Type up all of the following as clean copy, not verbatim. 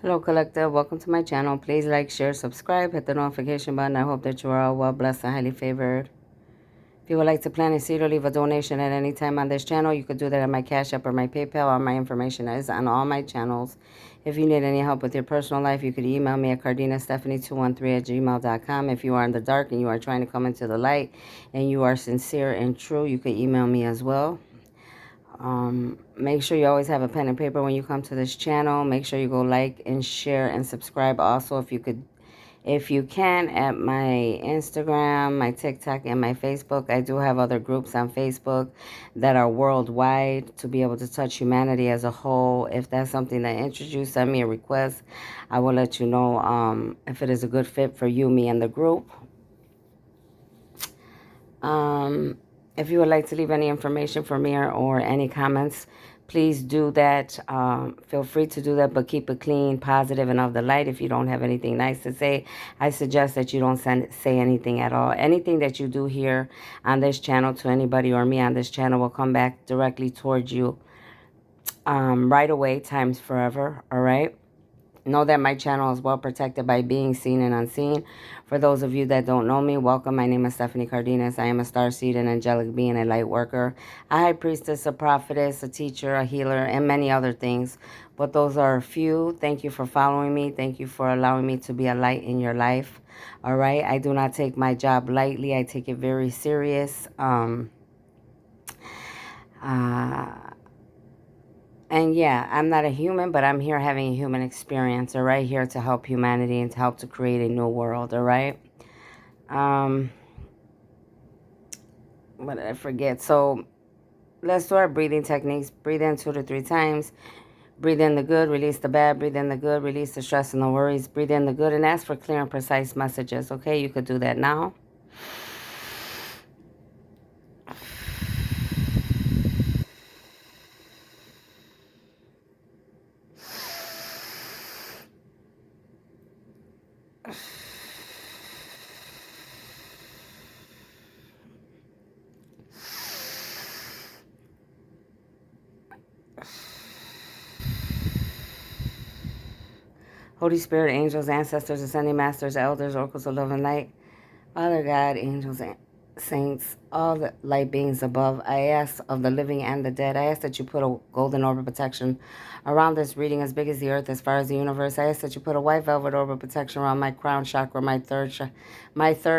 Hello, Collective. Welcome to my channel. Please like, share, subscribe, hit the notification button. I hope that you are all well blessed and highly favored. If you would like to plant a seed or leave a donation at any time on this channel, you could do that at my Cash App or my PayPal. All my information is on all my channels. If you need any help with your personal life, you could email me at cardinastephanie213@gmail.com. If you are in the dark and you are trying to come into the light and you are sincere and true, you could email me as well. Make sure you always have a pen and paper when you come to this channel. Make sure you go like and share and subscribe also if you can, at my Instagram, my TikTok, and my Facebook. I do have other groups on Facebook that are worldwide to be able to touch humanity as a whole. If that's something that interests you, send me a request. I will let you know if it is a good fit for you, me, and the group. If you would like to leave any information for me or any comments, please do that. Feel free to do that, but keep it clean, positive, and of the light. If you don't have anything nice to say, I suggest that you don't say anything at all. Anything that you do here on this channel to anybody or me on this channel will come back directly towards you right away, times forever, all right? Know that my channel is well protected by being seen and unseen. For those of you that don't know me, welcome. My name is Stephanie Cardenas. I am a starseed, an angelic being, a light worker, a high priestess, a prophetess, a teacher, a healer, and many other things. But those are a few. Thank you for following me. Thank you for allowing me to be a light in your life. All right. I do not take my job lightly. I take it very serious. And yeah, I'm not a human, but I'm here having a human experience, all right? Here to help humanity and to help to create a new world, all right? What did I forget? So let's do our breathing techniques. Breathe in 2 to 3 times. Breathe in the good, release the bad. Breathe in the good, release the stress and the worries. Breathe in the good and ask for clear and precise messages, okay? You could do that now. Holy Spirit, angels, ancestors, ascending masters, elders, oracles of love and light, Father God, angels, and saints, all the light beings above, I ask of the living and the dead, I ask that you put a golden orb of protection around this reading as big as the earth, as far as the universe. I ask that you put a white velvet orb of protection around my crown chakra, my third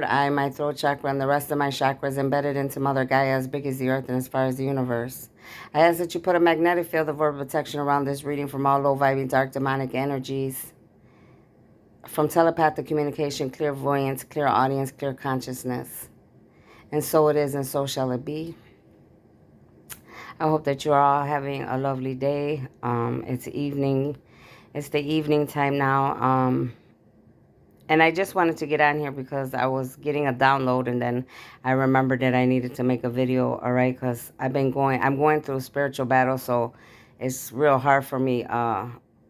eye, my throat chakra, and the rest of my chakras embedded into Mother Gaia as big as the earth and as far as the universe. I ask that you put a magnetic field of orb of protection around this reading from all low-vibing, dark, demonic energies, from telepathic communication, clairvoyance, clear audience, clear consciousness. And so it is, and so shall it be. I hope that you are all having a lovely day. It's evening. It's the evening time now. And I just wanted to get on here because I was getting a download, and then I remembered that I needed to make a video, all right? Because I'm going through spiritual battle, so it's real hard for me.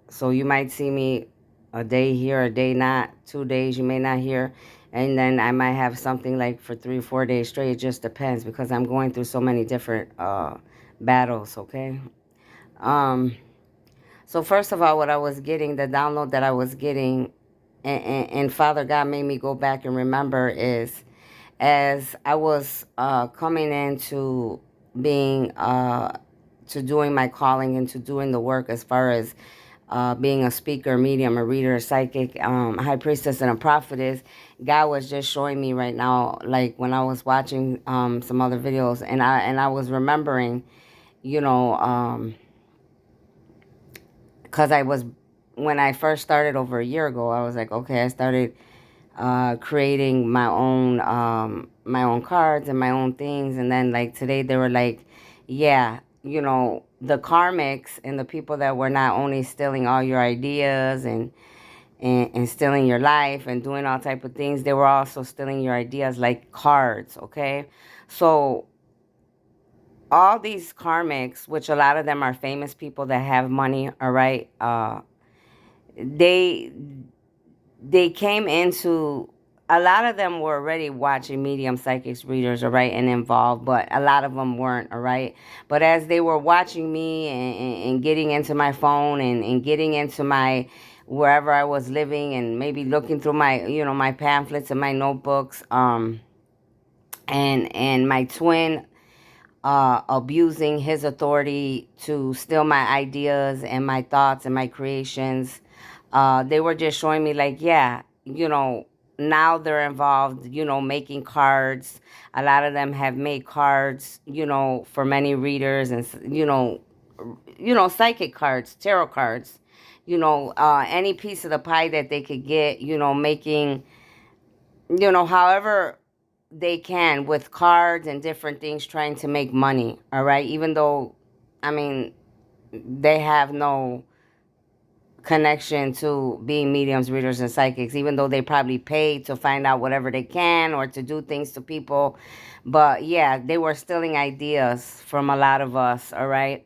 So you might see me a day here, a day not, 2 days you may not hear, and then I might have something like for 3 or 4 days straight. It just depends because I'm going through so many different battles, okay? So first of all, what I was getting, the download that I was getting, and Father God made me go back and remember, is as I was coming into being, to doing my calling and to doing the work as far as being a speaker, medium, a reader, a psychic, high priestess, and a prophetess, God was just showing me right now, like when I was watching some other videos, and I was remembering, you know, because when I first started over a year ago, I was like, okay, I started creating my own cards and my own things, and then like today they were like, yeah, the karmics and the people that were not only stealing all your ideas and stealing your life and doing all type of things, they were also stealing your ideas like cards, okay? So all these karmics, which a lot of them are famous people that have money, all right, they came into, a lot of them were already watching medium, psychics, readers, all right, and involved, but a lot of them weren't, all right? But as they were watching me and getting into my phone and getting into my wherever I was living, and maybe looking through my, my pamphlets and my notebooks, and my twin abusing his authority to steal my ideas and my thoughts and my creations. They were just showing me, like, yeah, now they're involved, making cards. A lot of them have made cards, for many readers, and psychic cards, tarot cards, any piece of the pie that they could get, making, however they can with cards and different things, trying to make money. All right, even though, I mean, they have no connection to being mediums, readers, and psychics, even though they probably pay to find out whatever they can or to do things to people. But yeah, they were stealing ideas from a lot of us. All right.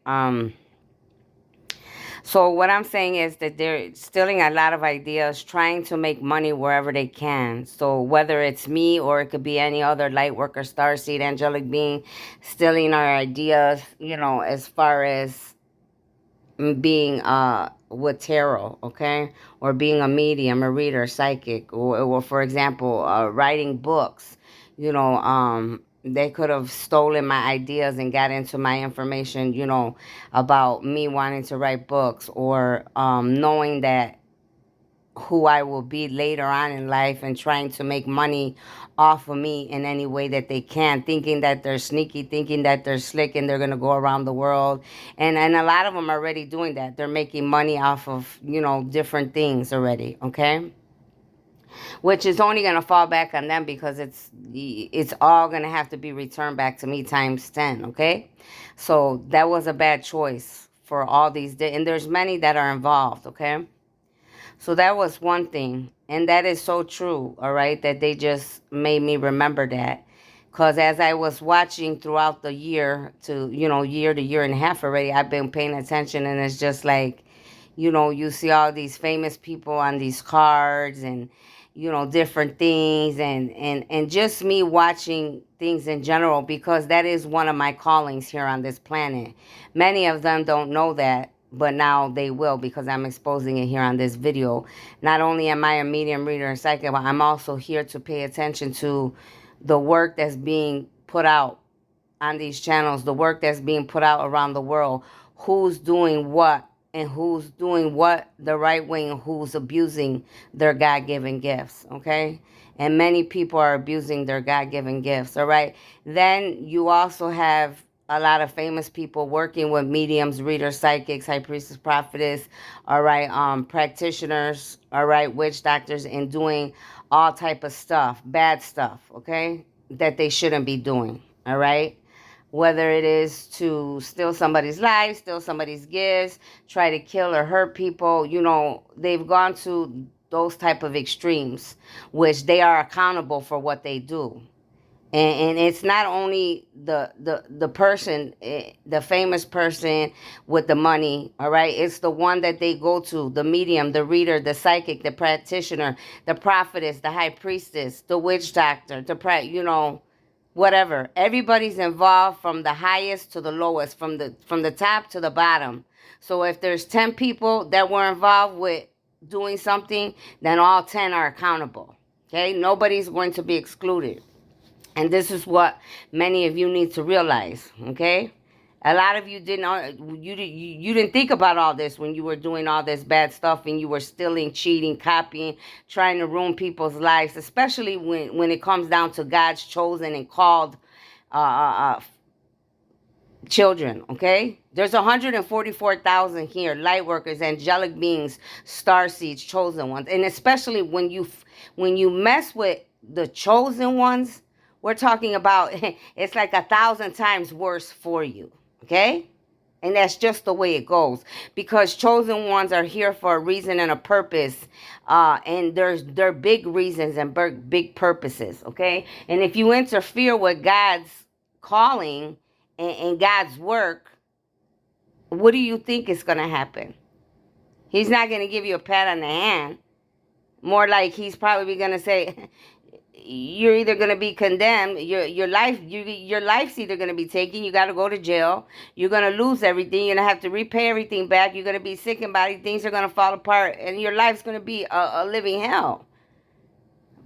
So what I'm saying is that they're stealing a lot of ideas, trying to make money wherever they can. So whether it's me or it could be any other light worker, starseed, angelic being, stealing our ideas, as far as being with tarot, okay, or being a medium, a reader, psychic, or for example, writing books. They could have stolen my ideas and got into my information, about me wanting to write books, or knowing that who I will be later on in life, and trying to make money off of me in any way that they can, thinking that they're sneaky, thinking that they're slick, and they're going to go around the world. And a lot of them are already doing that. They're making money off of, different things already, okay? Which is only going to fall back on them, because it's all going to have to be returned back to me times 10, okay? So that was a bad choice for all these, and there's many that are involved, okay? So that was one thing. And that is so true, all right, that they just made me remember that. Because as I was watching throughout the year to, year to year and a half already, I've been paying attention. And it's just like, you see all these famous people on these cards, and, different things. And just me watching things in general, because that is one of my callings here on this planet. Many of them don't know that, but now they will, because I'm exposing it here on this video. Not only am I a medium, reader, and psychic, but I'm also here to pay attention to the work that's being put out on these channels, the work that's being put out around the world, who's doing what, and who's doing what the right way, and who's abusing their God-given gifts, okay? And many people are abusing their God-given gifts, all right? Then you also have a lot of famous people working with mediums, readers, psychics, high priestess, prophetess, all right, practitioners, all right, witch doctors, and doing all type of stuff, bad stuff, okay, that they shouldn't be doing, all right? Whether it is to steal somebody's life, steal somebody's gifts, try to kill or hurt people, they've gone to those type of extremes, which they are accountable for what they do. And it's not only the person, the famous person with the money, all right? It's the one that they go to, the medium, the reader, the psychic, the practitioner, the prophetess, the high priestess, the witch doctor, whatever. Everybody's involved, from the highest to the lowest, from the top to the bottom. So if there's 10 people that were involved with doing something, then all 10 are accountable, okay? Nobody's going to be excluded. And this is what many of you need to realize, okay? A lot of you you didn't think about all this when you were doing all this bad stuff, and you were stealing, cheating, copying, trying to ruin people's lives, especially when it comes down to God's chosen and called children, okay? There's 144,000 here, light workers, angelic beings, star seeds, chosen ones. And especially when you mess with the chosen ones, we're talking about it's like 1,000 times worse for you, okay? And that's just the way it goes, because chosen ones are here for a reason and a purpose, and they're big reasons and big purposes, okay? And if you interfere with God's calling and God's work, what do you think is going to happen? He's not going to give you a pat on the hand. More like he's probably going to say, you're either going to be condemned, your life's either going to be taken, you got to go to jail, you're going to lose everything, you're going to have to repay everything back, you're going to be sick and body, things are going to fall apart, and your life's going to be a living hell.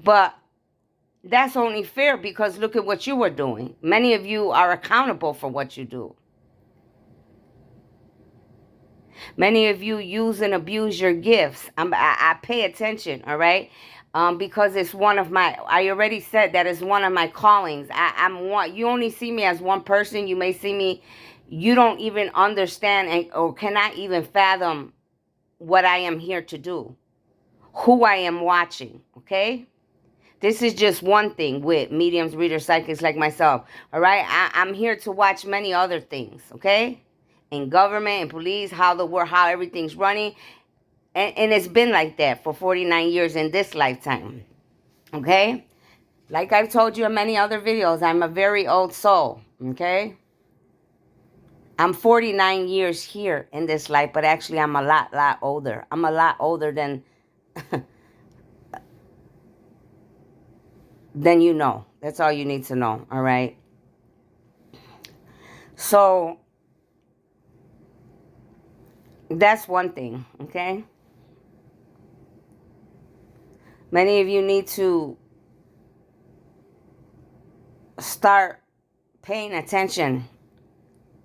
But that's only fair because look at what you were doing. Many of you are accountable for what you do. Many of you use and abuse your gifts. I pay attention, all right? Because it's one of my, I already said that it's one of my callings. I'm one, you only see me as one person. You may see me, you don't even understand or cannot even fathom what I am here to do, who I am watching, okay? This is just one thing with mediums, readers, psychics like myself, all right? I'm here to watch many other things, okay? In government and police, how the world, how everything's running. And it's been like that for 49 years in this lifetime, okay? Like I've told you in many other videos, I'm a very old soul, okay? I'm 49 years here in this life, but actually I'm a lot older. I'm a lot older than then you know. That's all you need to know, all right? So, that's one thing, okay? Many of you need to start paying attention,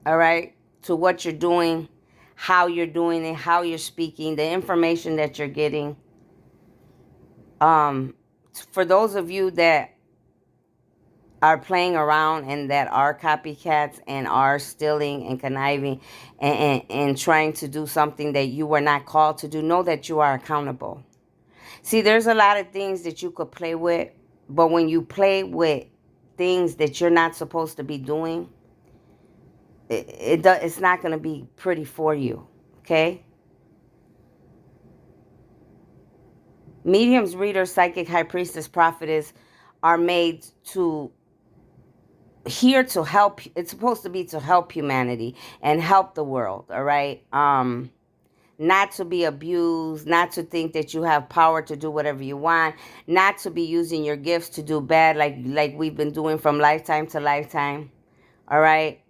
all right, to what you're doing, how you're doing it, how you're speaking, the information that you're getting. For those of you that are playing around and that are copycats and are stealing and conniving and trying to do something that you were not called to do, know that you are accountable. See, there's a lot of things that you could play with, but when you play with things that you're not supposed to be doing, it's not going to be pretty for you, okay? Mediums, readers, psychic, high priestess, prophetess are made to here to help. It's supposed to be to help humanity and help the world, all right? Not to be abused, not to think that you have power to do whatever you want, not to be using your gifts to do bad like we've been doing from lifetime to lifetime, all right?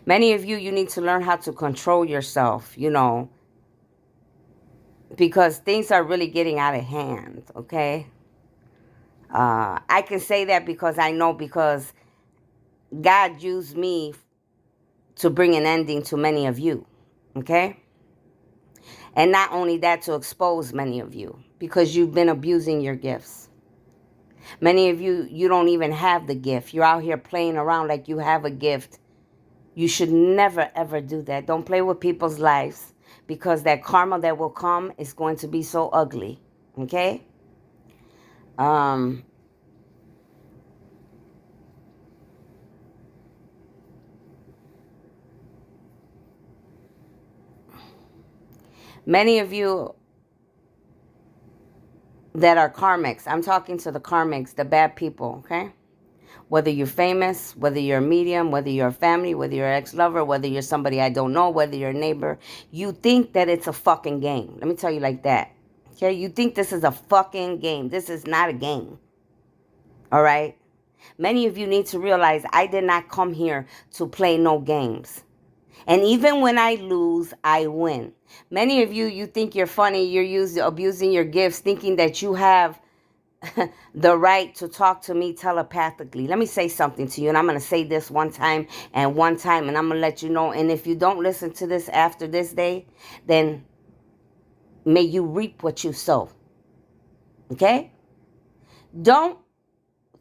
Many of you, you need to learn how to control yourself, you know, because things are really getting out of hand, okay? I can say that because I know, because God used me to bring an ending to many of you, okay? And not only that, to expose many of you, because you've been abusing your gifts. Many of you, you don't even have the gift. You're out here playing around like you have a gift. You should never, ever do that. Don't play with people's lives, because that karma that will come is going to be so ugly, okay? Many of you that are karmics, I'm talking to the karmics, the bad people, okay? Whether you're famous, whether you're a medium, whether you're a family, whether you're an ex-lover, whether you're somebody I don't know, whether you're a neighbor, you think that it's a fucking game. Let me tell you like that, okay? You think this is a fucking game. This is not a game, all right? Many of you need to realize I did not come here to play no games. And even when I lose, I win. Many of you, you think you're funny, you're abusing your gifts, thinking that you have the right to talk to me telepathically. Let me say something to you, and I'm going to say this one time, and I'm going to let you know. And if you don't listen to this after this day, then may you reap what you sow. Okay? Don't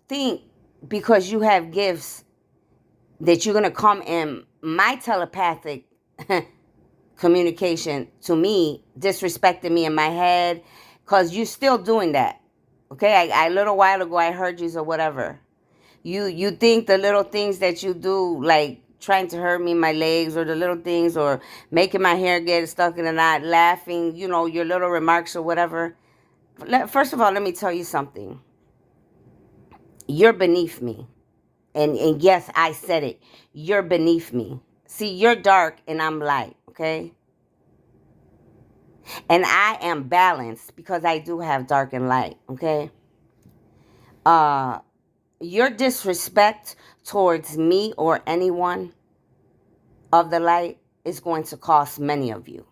think because you have gifts that you're going to come in my telepathic communication to me, disrespecting me in my head, because you're still doing that. Okay, a little while ago I heard you or whatever. You think the little things that you do, like trying to hurt me in my legs, or the little things, or making my hair get stuck in a knot, laughing, you know, your little remarks or whatever. First of all, let me tell you something. You're beneath me. And yes, I said it. You're beneath me. See, you're dark and I'm light, okay? And I am balanced because I do have dark and light, okay? Your disrespect towards me or anyone of the light is going to cost many of you.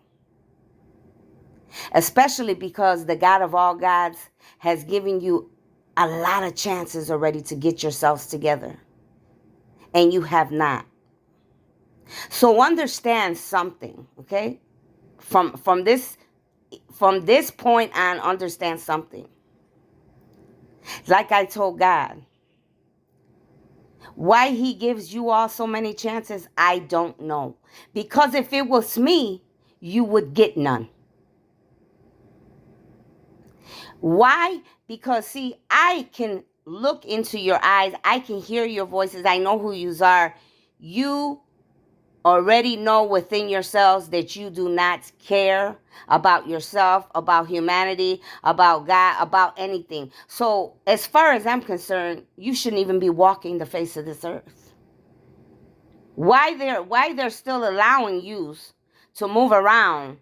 Especially because the God of all gods has given you a lot of chances already to get yourselves together. And you have not. So understand something, okay? From this point on, understand something. Like I told God, why he gives you all so many chances, I don't know. Because if it was me, you would get none. Why? Because see, I can look into your eyes. I can hear your voices. I know who you are. You already know within yourselves that you do not care about yourself, about humanity, about God, about anything. So as far as I'm concerned, you shouldn't even be walking the face of this earth. Why they're still allowing you to move around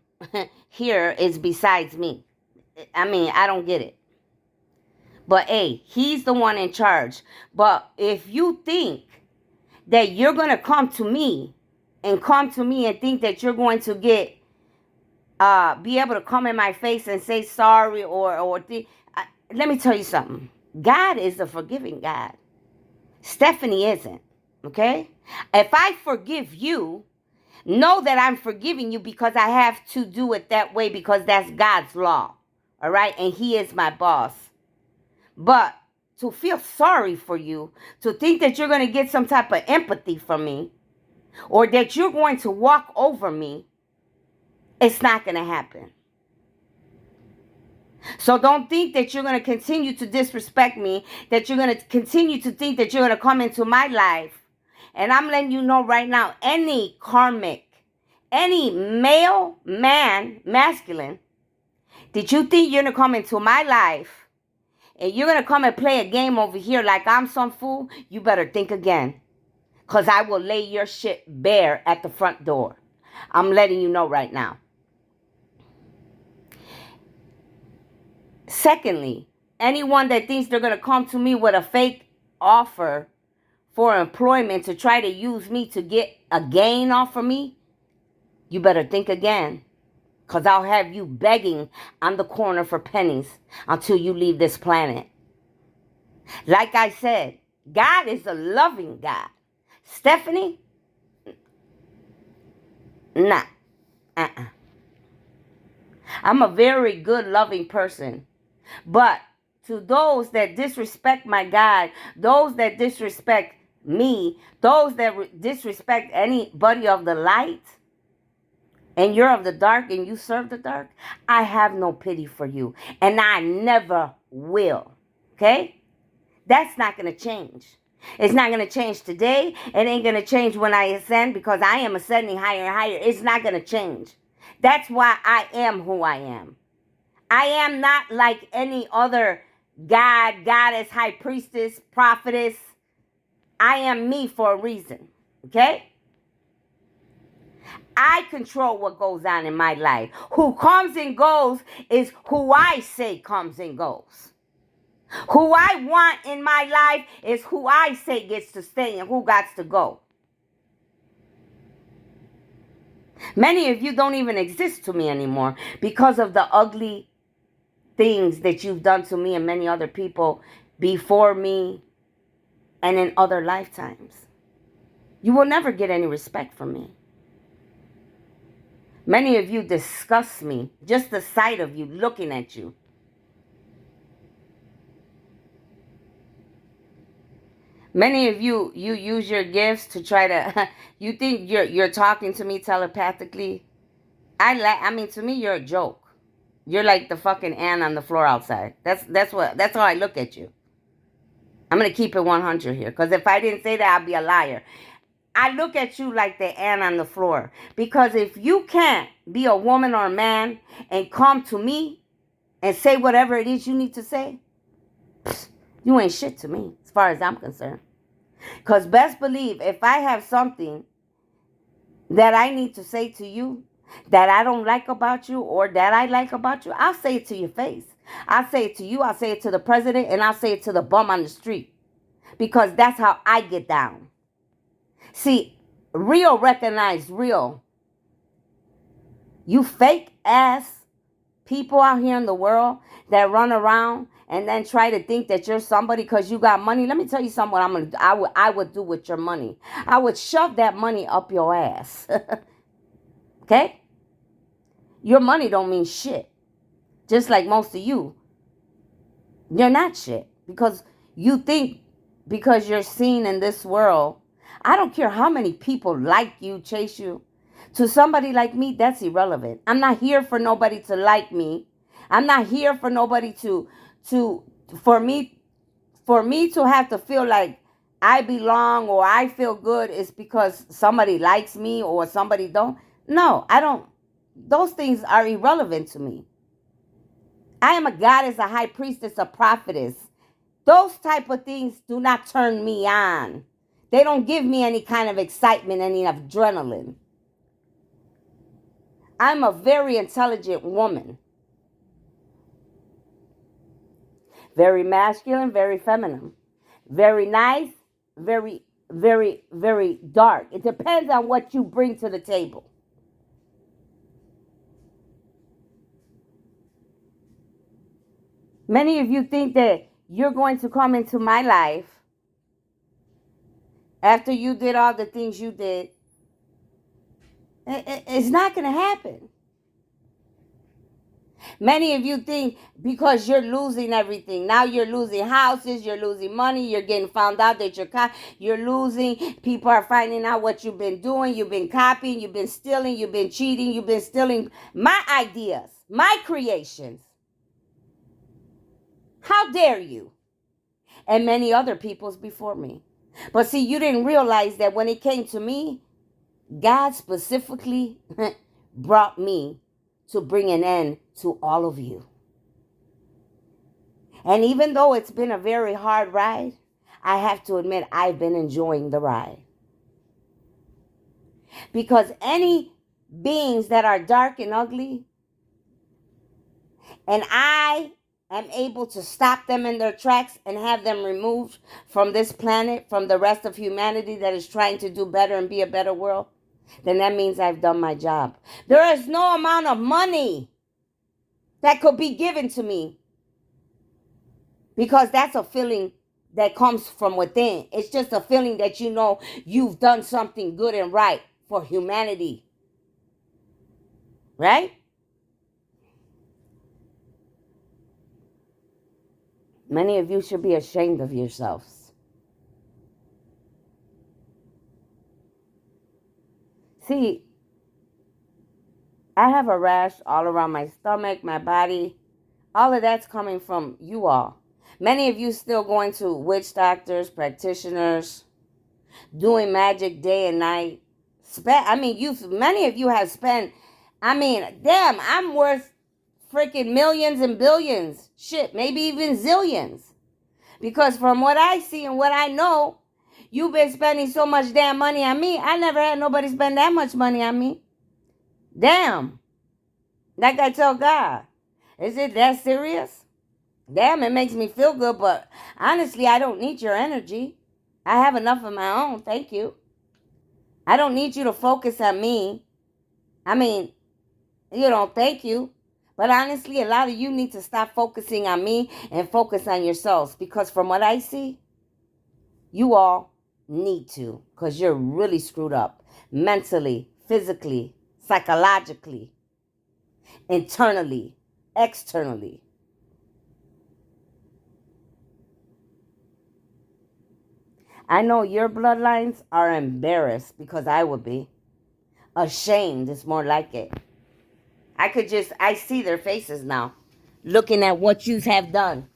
here is besides me. I mean, I don't get it. But hey, he's the one in charge. But if you think that you're going to come to me and think that you're going to get be able to come in my face and say sorry let me tell you something. God is a forgiving God. Stephanie isn't. Okay? If I forgive you, know that I'm forgiving you because I have to do it that way because that's God's law. All right? And he is my boss. But to feel sorry for you, to think that you're going to get some type of empathy from me, or that you're going to walk over me, it's not going to happen. So don't think that you're going to continue to disrespect me, that you're going to continue to think that you're going to come into my life. And I'm letting you know right now, any karmic, any masculine, did you think you're going to come into my life and you're going to come and play a game over here like I'm some fool? You better think again. Because I will lay your shit bare at the front door. I'm letting you know right now. Secondly, anyone that thinks they're going to come to me with a fake offer for employment to try to use me to get a gain off of me, you better think again. Because I'll have you begging on the corner for pennies until you leave this planet. Like I said, God is a loving God. Stephanie? Nah. I'm a very good, loving person. But to those that disrespect my God, those that disrespect me, those that disrespect anybody of the light, and you're of the dark and you serve the dark, I have no pity for you. And I never will. Okay? That's not going to change. It's not going to change today. It ain't going to change when I ascend because I am ascending higher and higher. It's not going to change. That's why I am who I am. I am not like any other god, goddess, high priestess, prophetess. I am me for a reason. Okay? I control what goes on in my life. Who comes and goes is who I say comes and goes. Who I want in my life is who I say gets to stay and who got to go. Many of you don't even exist to me anymore because of the ugly things that you've done to me and many other people before me and in other lifetimes. You will never get any respect from me. Many of you disgust me. Just the sight of you looking at you. Many of you use your gifts to try to, you think you're talking to me telepathically. I mean, to me, you're a joke. You're like the fucking ant on the floor outside. That's how I look at you. I'm going to keep it 100 here. Because if I didn't say that, I'd be a liar. I look at you like the ant on the floor. Because if you can't be a woman or a man and come to me and say whatever it is you need to say, you ain't shit to me as far as I'm concerned. Because best believe, if I have something that I need to say to you, that I don't like about you or that I like about you, I'll say it to your face. I'll say it to you, I'll say it to the president, and I'll say it to the bum on the street. Because that's how I get down. See, real recognize real. You fake ass people out here in the world that run around and then try to think that you're somebody because you got money. Let me tell you something. I would do with your money. I would shove that money up your ass. Okay? Your money don't mean shit. Just like most of you, you're not shit because you think because you're seen in this world. I don't care how many people like you, chase you. To somebody like me, that's irrelevant. I'm not here for nobody to like me. I'm not here for nobody to for me to have to feel like I belong or I feel good is because somebody likes me or somebody don't. No, I don't. Those things are irrelevant to me. I am a goddess, a high priestess, a prophetess. Those type of things do not turn me on. They don't give me any kind of excitement, any adrenaline. I'm a very intelligent woman. Very masculine, very feminine. Very nice, very, very, very dark. It depends on what you bring to the table. Many of you think that you're going to come into my life after you did all the things you did. It's not going to happen. Many of you think because you're losing everything. Now you're losing houses, you're losing money, you're getting found out that you're losing. People are finding out what you've been doing. You've been copying, you've been stealing, you've been cheating, you've been stealing my ideas, my creations. How dare you? And many other people's before me. But see, you didn't realize that when it came to me, God specifically brought me to bring an end to all of you. And even though it's been a very hard ride, I have to admit I've been enjoying the ride. Because any beings that are dark and ugly, and I am able to stop them in their tracks and have them removed from this planet, from the rest of humanity that is trying to do better and be a better world, then that means I've done my job. There is no amount of money that could be given to me because that's a feeling that comes from within. It's just a feeling that you know you've done something good and right for humanity. Right? Many of you should be ashamed of yourselves. See, I have a rash all around my stomach, my body. All of that's coming from you all. Many of you still going to witch doctors, practitioners, doing magic day and night. Many of you have spent, damn, I'm worth freaking millions and billions. Shit, maybe even zillions. Because from what I see and what I know, you've been spending so much damn money on me. I never had nobody spend that much money on me. Damn. Like I tell God, is it that serious? Damn, it makes me feel good, but honestly, I don't need your energy. I have enough of my own, thank you. I don't need you to focus on me. Thank you. But honestly, a lot of you need to stop focusing on me and focus on yourselves. Because from what I see, you all need to. Because you're really screwed up. Mentally, physically, psychologically, internally, externally. I know your bloodlines are embarrassed because I would be. Ashamed is more like it. I see their faces now, looking at what you have done,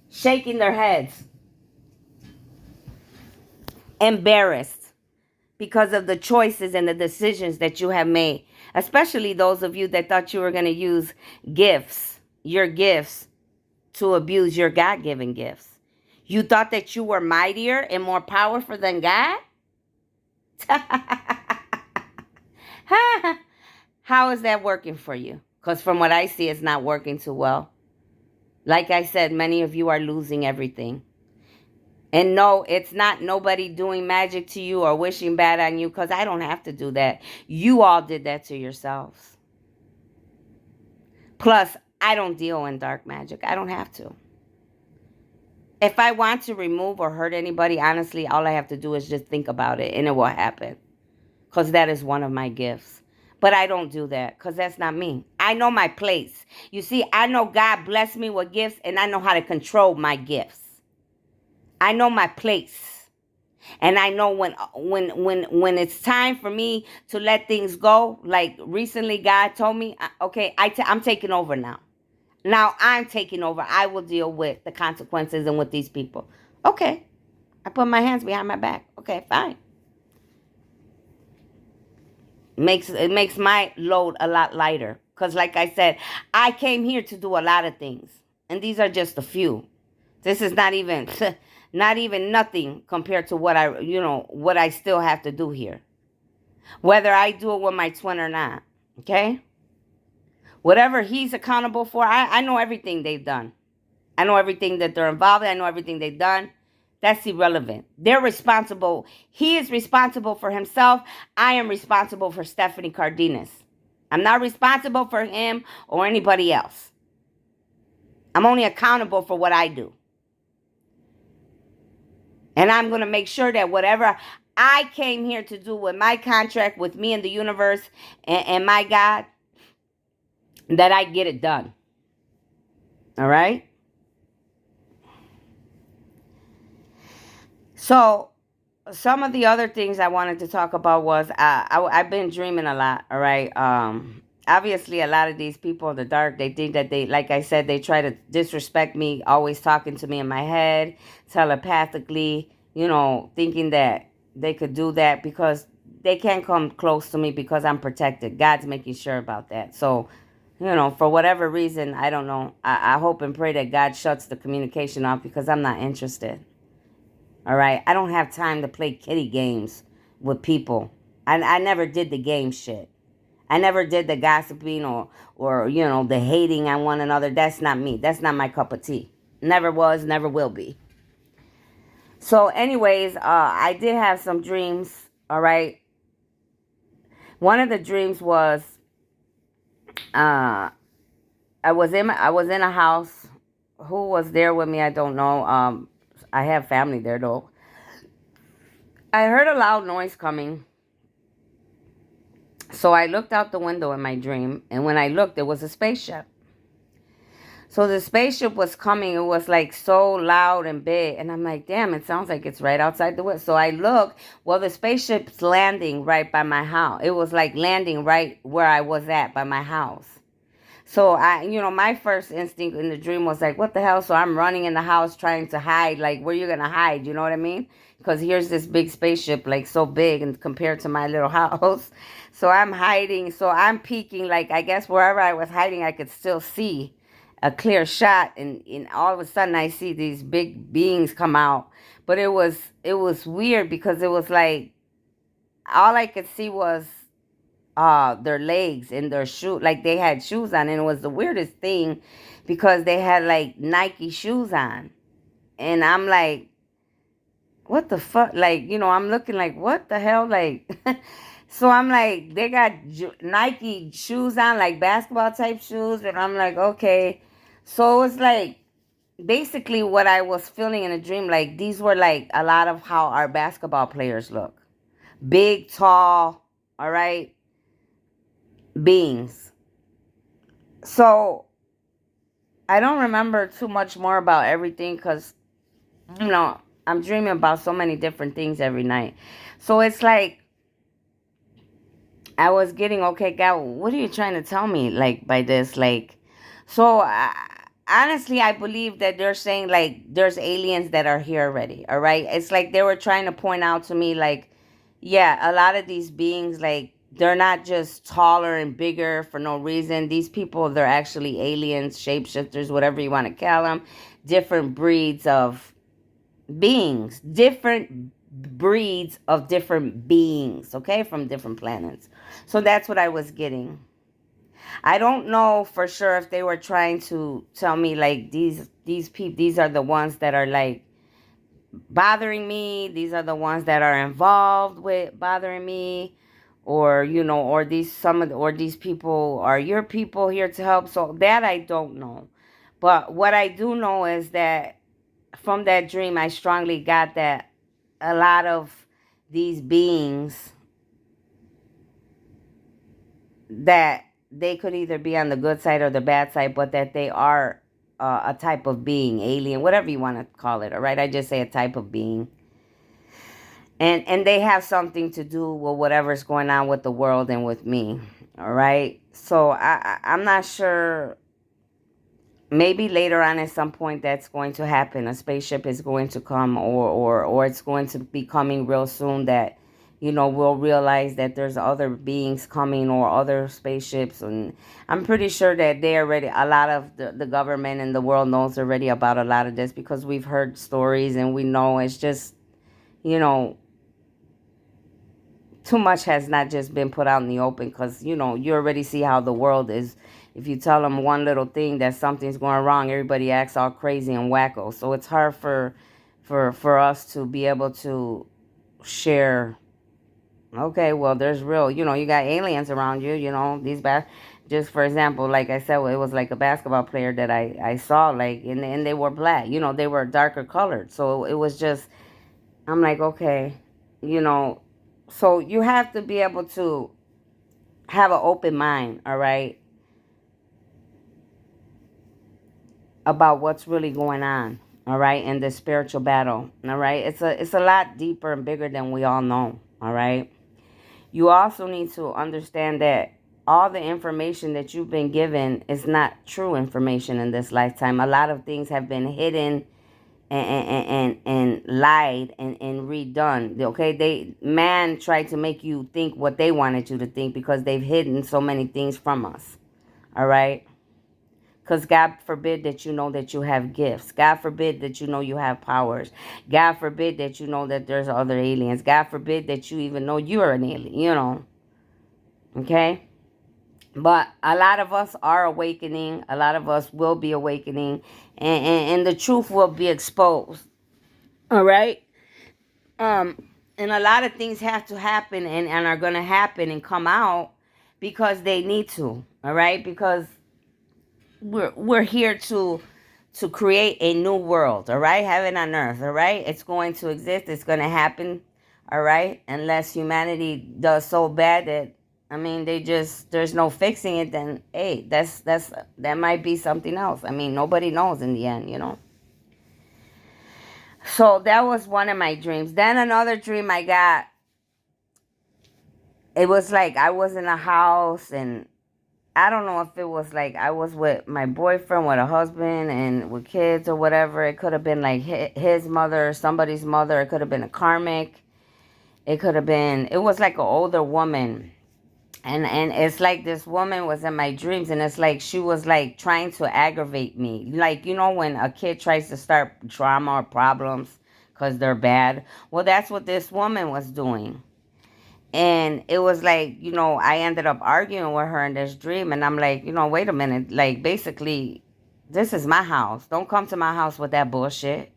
shaking their heads, embarrassed because of the choices and the decisions that you have made, especially those of you that thought you were going to use your gifts, to abuse your God-given gifts. You thought that you were mightier and more powerful than God? How is that working for you? Because from what I see, it's not working too well. Like I said, many of you are losing everything. And no, it's not nobody doing magic to you or wishing bad on you, because I don't have to do that. You all did that to yourselves. Plus, I don't deal in dark magic. I don't have to. If I want to remove or hurt anybody, honestly, all I have to do is just think about it and it will happen. Because that is one of my gifts. But I don't do that because that's not me. I know my place. You see, I know God blessed me with gifts and I know how to control my gifts. I know my place. And I know when it's time for me to let things go. Like recently God told me, okay, I'm taking over now. Now I'm taking over. I will deal with the consequences and with these people. Okay. I put my hands behind my back. Okay, fine. It makes my load a lot lighter. Because like I said, I came here to do a lot of things. And these are just a few. This is not even not even nothing compared to what what I still have to do here. Whether I do it with my twin or not. Okay? Whatever he's accountable for, I know everything they've done. I know everything that they're involved in. I know everything they've done. That's irrelevant. They're responsible. He is responsible for himself. I am responsible for Stephanie Cardenas. I'm not responsible for him or anybody else. I'm only accountable for what I do. And I'm going to make sure that whatever I came here to do with my contract with me and the universe and my God, that I get it done. All right? So, some of the other things I wanted to talk about was I've been dreaming a lot, all right? Obviously, a lot of these people in the dark, they think that like I said, they try to disrespect me, always talking to me in my head, telepathically, thinking that they could do that because they can't come close to me because I'm protected. God's making sure about that. So, for whatever reason, I don't know. I hope and pray that God shuts the communication off because I'm not interested. All right? I don't have time to play kitty games with people. I never did the game shit. I never did the gossiping or the hating on one another. That's not me. That's not my cup of tea. Never was, never will be. So anyways, I did have some dreams, all right? One of the dreams was I was in a house. Who was there with me? I don't know. I have family there though. I heard a loud noise coming. So I looked out the window in my dream, and when I looked, there was a spaceship. So the spaceship was coming. It was like so loud and big, and I'm like, damn, it sounds like it's right outside the window. So I look. Well, the spaceship's landing right by my house. It was like landing right where I was at by my house. So my first instinct in the dream was like, what the hell? So I'm running in the house trying to hide. Like, where you gonna hide? You know what I mean? Because here's this big spaceship, like so big, and compared to my little house. So I'm hiding. So I'm peeking. Like, I guess wherever I was hiding, I could still see a clear shot. And all of a sudden, I see these big beings come out. But it was weird because it was like all I could see was their legs and their shoe, like they had shoes on, and it was the weirdest thing because they had like Nike shoes on, and I'm like, what the fuck? Like, I'm looking like, what the hell? Like, so I'm like, they got Nike shoes on, like basketball type shoes, and I'm like, okay. So it's like basically what I was feeling in a dream, like these were like a lot of how our basketball players look, big, tall, all right, beings. So I don't remember too much more about everything because I'm dreaming about so many different things every night. So it's like I was getting, okay, God, what are you trying to tell me, like, by this? Like, so honestly, I believe that they're saying like there's aliens that are here already. All right, it's like they were trying to point out to me, like, yeah, a lot of these beings, like, they're not just taller and bigger for no reason. These people, they're actually aliens, shapeshifters, whatever you want to call them, different breeds of beings, different breeds of different beings, okay, from different planets. So that's what I was getting. I don't know for sure if they were trying to tell me like these people, these are the ones that are like bothering me, these are the ones that are involved with bothering me, or or these people are your people here to help. So that I don't know. But what I do know is that from that dream I strongly got that a lot of these beings, that they could either be on the good side or the bad side, but that they are a type of being, alien, whatever you want to call it. All right, I just say a type of being, and they have something to do with whatever's going on with the world and with me. All right, so I'm not sure. Maybe later on at some point that's going to happen. A spaceship is going to come, or it's going to be coming real soon, that we'll realize that there's other beings coming or other spaceships. And I'm pretty sure that they already, a lot of the government and the world knows already about a lot of this, because we've heard stories and we know. It's just, you know too much has not just been put out in the open, because you already see how the world is. If you tell them one little thing that something's going wrong, everybody acts all crazy and wacko. So it's hard for us to be able to share. Okay, well, there's real, you got aliens around you, these just for example, like I said, it was like a basketball player that I saw, like, and they were black, they were darker colored. So it was just, I'm like, okay, you know, so you have to be able to have an open mind, all right, about what's really going on, all right, in the spiritual battle, all right. It's a lot deeper and bigger than we all know, all right. You also need to understand that all the information that you've been given is not true information in this lifetime. A lot of things have been hidden and lied and redone. Okay, man tried to make you think what they wanted you to think, because they've hidden so many things from us. All right. Because God forbid that you know that you have gifts. God forbid that you know you have powers. God forbid that you know that there's other aliens. God forbid that you even know you're an alien. Okay? But a lot of us are awakening. A lot of us will be awakening. And the truth will be exposed. All right? And a lot of things have to happen, and are going to happen and come out, because they need to. All right? Because we're here to create a new world, all right, heaven on earth, all right. It's going to exist, it's going to happen, all right, unless humanity does so bad that, I mean, there's no fixing it. Then hey, that might be something else. I mean, nobody knows in the end. So that was one of my dreams. Then another dream I got, it was like I was in a house, and I don't know if it was like I was with my boyfriend, with a husband, and with kids or whatever. It could have been like his mother, somebody's mother. It could have been a karmic. It was like an older woman. And it's like this woman was in my dreams, and it's like she was like trying to aggravate me. Like, when a kid tries to start drama or problems because they're bad. Well, that's what this woman was doing. And it was like, I ended up arguing with her in this dream. And I'm like, wait a minute. Like, basically, this is my house. Don't come to my house with that bullshit.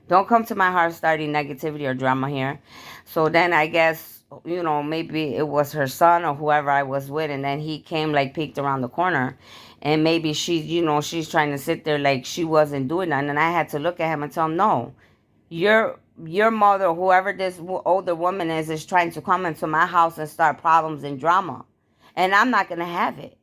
Don't come to my house starting negativity or drama here. So then I guess, maybe it was her son or whoever I was with. And then he came, like, peeked around the corner. And maybe she's trying to sit there like she wasn't doing nothing. And I had to look at him and tell him, no, your mother, whoever this older woman is trying to come into my house and start problems and drama, and I'm not gonna have it.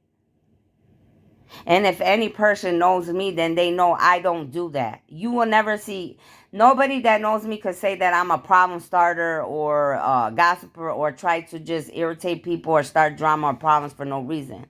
And if any person knows me, then they know I don't do that. You will never see, nobody that knows me could say that I'm a problem starter or a gossiper or try to just irritate people or start drama or problems for no reason.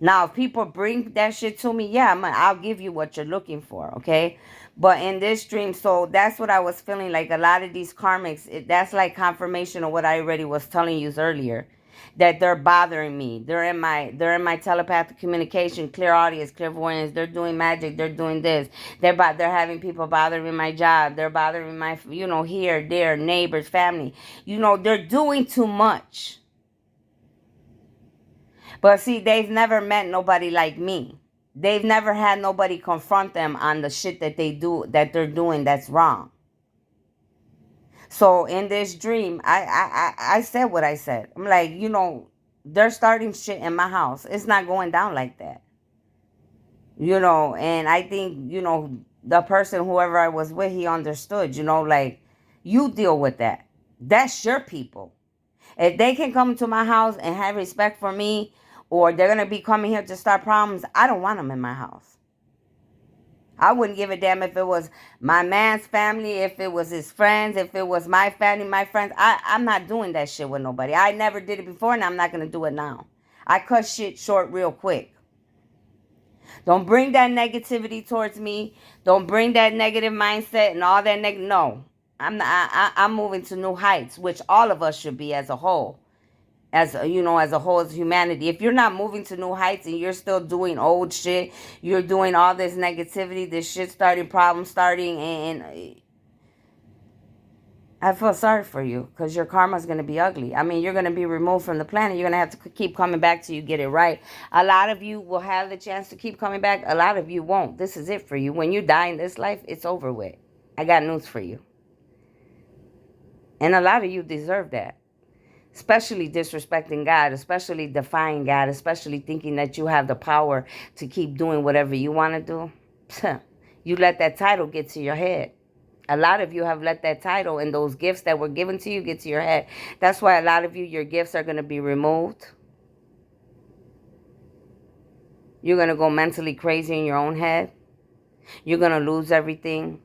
Now, if people bring that shit to me, yeah, I'll give you what you're looking for, okay? But in this dream, so that's what I was feeling like. A lot of these karmics, that's like confirmation of what I already was telling you earlier. that they're bothering me. They're in my telepathic communication, clear audience, clairvoyance. They're doing magic. They're doing this. They're having people bothering my job. They're bothering my, here, there, neighbors, family. They're doing too much. But see, they've never met nobody like me. They've never had nobody confront them on the shit that they're doing that's wrong. So in this dream, I said what I said. I'm like, they're starting shit in my house. It's not going down like that. And I think, the person, whoever I was with, he understood, like, you deal with that. That's your people. If they can come to my house and have respect for me, or they're going to be coming here to start problems, I don't want them in my house. I wouldn't give a damn if it was my man's family, if it was his friends, if it was my family, my friends. I'm not doing that shit with nobody. I never did it before, and I'm not going to do it now. I cut shit short real quick. Don't bring that negativity towards me. Don't bring that negative mindset and all that negative. No. I'm moving to new heights, which all of us should be as a whole. As a whole, as humanity. If you're not moving to new heights and you're still doing old shit, you're doing all this negativity, this shit starting, problem starting, and I feel sorry for you, because your karma's going to be ugly. I mean, you're going to be removed from the planet. You're going to have to keep coming back till you get it right. A lot of you will have the chance to keep coming back. A lot of you won't. This is it for you. When you die in this life, it's over with. I got news for you. And a lot of you deserve that. Especially disrespecting God, especially defying God, especially thinking that you have the power to keep doing whatever you want to do. You let that title get to your head. A lot of you have let that title and those gifts that were given to you get to your head. That's why a lot of you, your gifts are going to be removed. You're going to go mentally crazy in your own head. You're going to lose everything.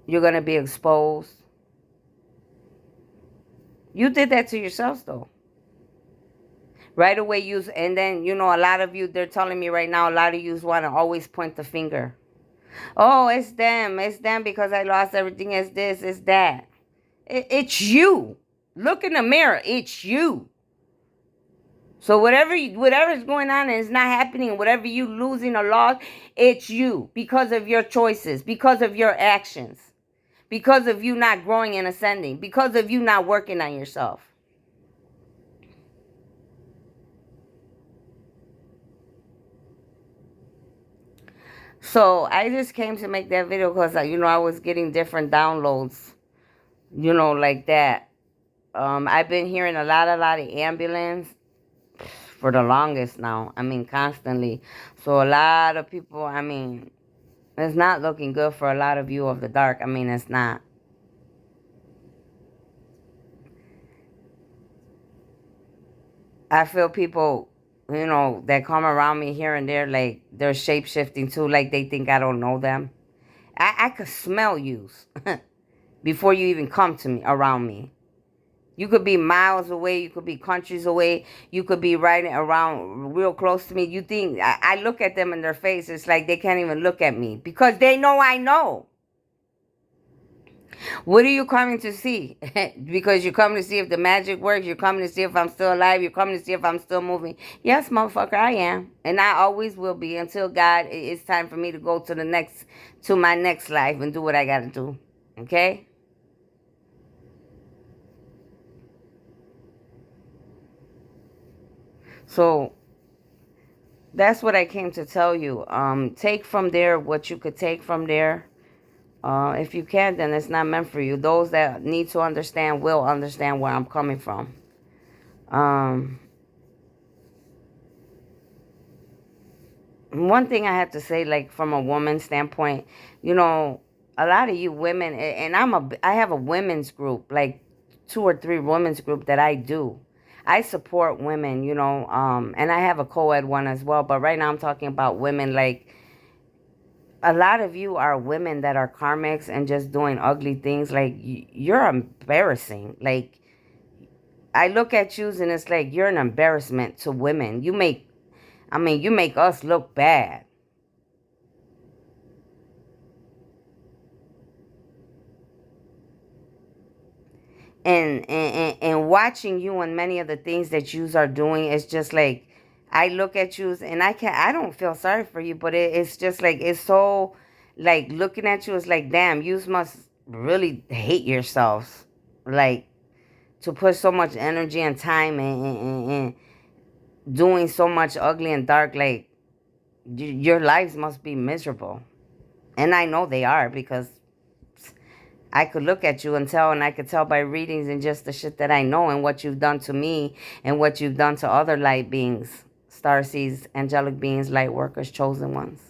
You're going to be exposed. You did that to yourselves, though. Right away, and then, a lot of you, they're telling me right now, a lot of you want to always point the finger. Oh, it's them because I lost everything. It's this, it's that. It's you. Look in the mirror. It's you. So whatever's going on and is not happening, whatever you losing or lost, it's you, because of your choices, because of your actions, because of you not growing and ascending, because of you not working on yourself. So I just came to make that video because, I was getting different downloads, like that. I've been hearing a lot of ambulance for the longest now. I mean, constantly. So a lot of people, it's not looking good for a lot of you of the dark. I mean, it's not. I feel people, that come around me here and there, like, they're shape-shifting too, like they think I don't know them. I could smell you before you even come to me, around me. You could be miles away. You could be countries away. You could be right around real close to me. You think, I look at them in their face. It's like they can't even look at me because they know I know. What are you coming to see? Because you're coming to see if the magic works. You're coming to see if I'm still alive. You're coming to see if I'm still moving. Yes, motherfucker, I am. And I always will be until God, it's time for me to go to my next life and do what I got to do. Okay? So that's what I came to tell you. Take from there what you could take from there. If you can't, then it's not meant for you. Those that need to understand will understand where I'm coming from. One thing I have to say, like, from a woman's standpoint, a lot of you women, and I have a women's group, like 2 or 3 women's group that I do. I support women, and I have a co-ed one as well. But right now I'm talking about women. Like, a lot of you are women that are karmics and just doing ugly things. Like, you're embarrassing. Like, I look at you and it's like you're an embarrassment to women. You make us look bad. And watching you and many of the things that you are doing, it's just like I look at you and I don't feel sorry for you, but it's just like it's so like looking at you is like, damn, you must really hate yourselves, like to put so much energy and time and doing so much ugly and dark, like your lives must be miserable. And I know they are, because I could look at you and tell, and I could tell by readings and just the shit that I know and what you've done to me and what you've done to other light beings, star seeds, angelic beings, light workers, chosen ones.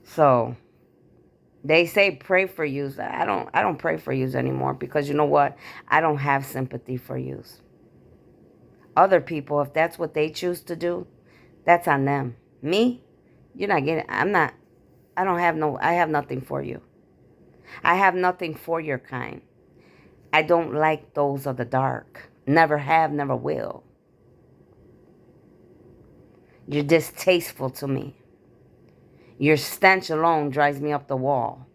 So they say pray for yous. I don't pray for yous anymore, because you know what? I don't have sympathy for yous. Other people, if that's what they choose to do, that's on them. Me, you're not getting, I have nothing for you. I have nothing for your kind. I don't like those of the dark. Never have, never will. You're distasteful to me. Your stench alone drives me up the wall.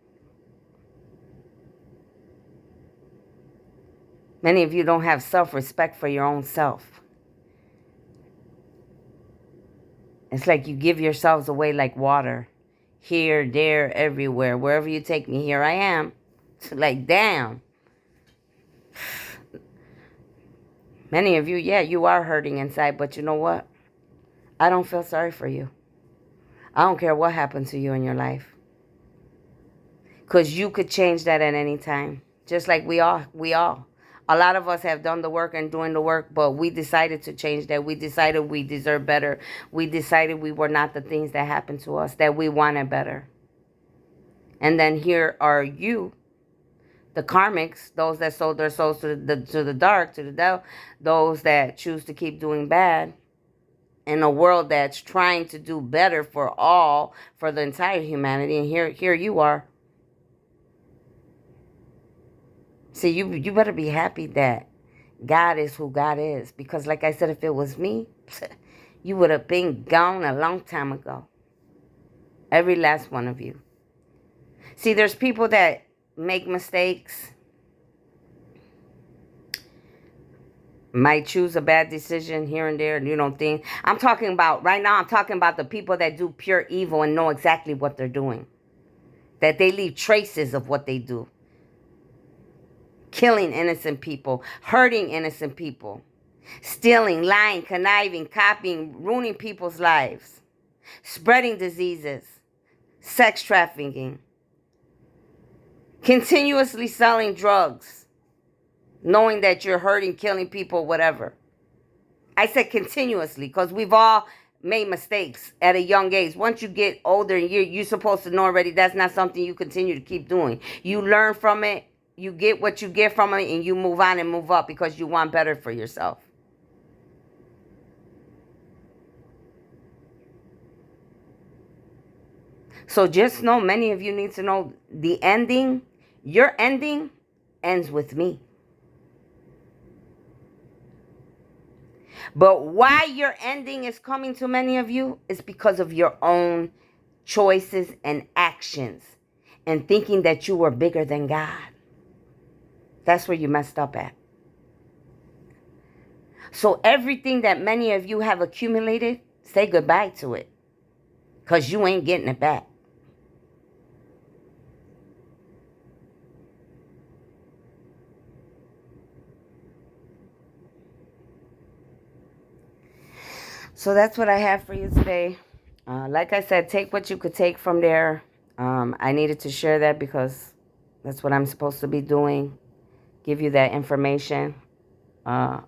Many of you don't have self-respect for your own self. It's like you give yourselves away like water. Here, there, everywhere. Wherever you take me, here I am. Like, damn. Many of you, yeah, you are hurting inside, but you know what? I don't feel sorry for you. I don't care what happened to you in your life. Because you could change that at any time. Just like we all. A lot of us have done the work and doing the work, but we decided to change that. We decided we deserve better. We decided we were not the things that happened to us, that we wanted better. And then here are you, the karmics, those that sold their souls to the dark, to the devil, those that choose to keep doing bad in a world that's trying to do better for all, for the entire humanity. And here you are. See, you better be happy that God is who God is. Because like I said, if it was me, you would have been gone a long time ago. Every last one of you. See, there's people that make mistakes, might choose a bad decision here and there, and you don't think. I'm talking about, right now, I'm talking about the people that do pure evil and know exactly what they're doing. That they leave traces of what they do. Killing innocent people, hurting innocent people, stealing, lying, conniving, copying, ruining people's lives, spreading diseases, sex trafficking, continuously selling drugs, knowing that you're hurting, killing people, whatever. I said continuously, because we've all made mistakes at a young age. Once you get older, you're supposed to know already that's not something you continue to keep doing. You learn from it. You get what you get from it, and you move on and move up because you want better for yourself. So just know, many of you need to know the ending, your ending ends with me. But why your ending is coming to many of you is because of your own choices and actions and thinking that you were bigger than God. That's where you messed up at. So everything that many of you have accumulated, say goodbye to it, because you ain't getting it back. So that's what I have for you today. Like I said, take what you could take from there. I needed to share that because that's what I'm supposed to be doing. Give you that information. And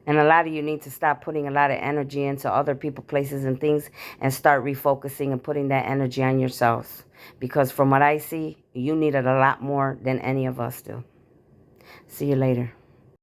a lot of you need to stop putting a lot of energy into other people, places, and things, and start refocusing and putting that energy on yourselves. Because from what I see, you need it a lot more than any of us do. See you later.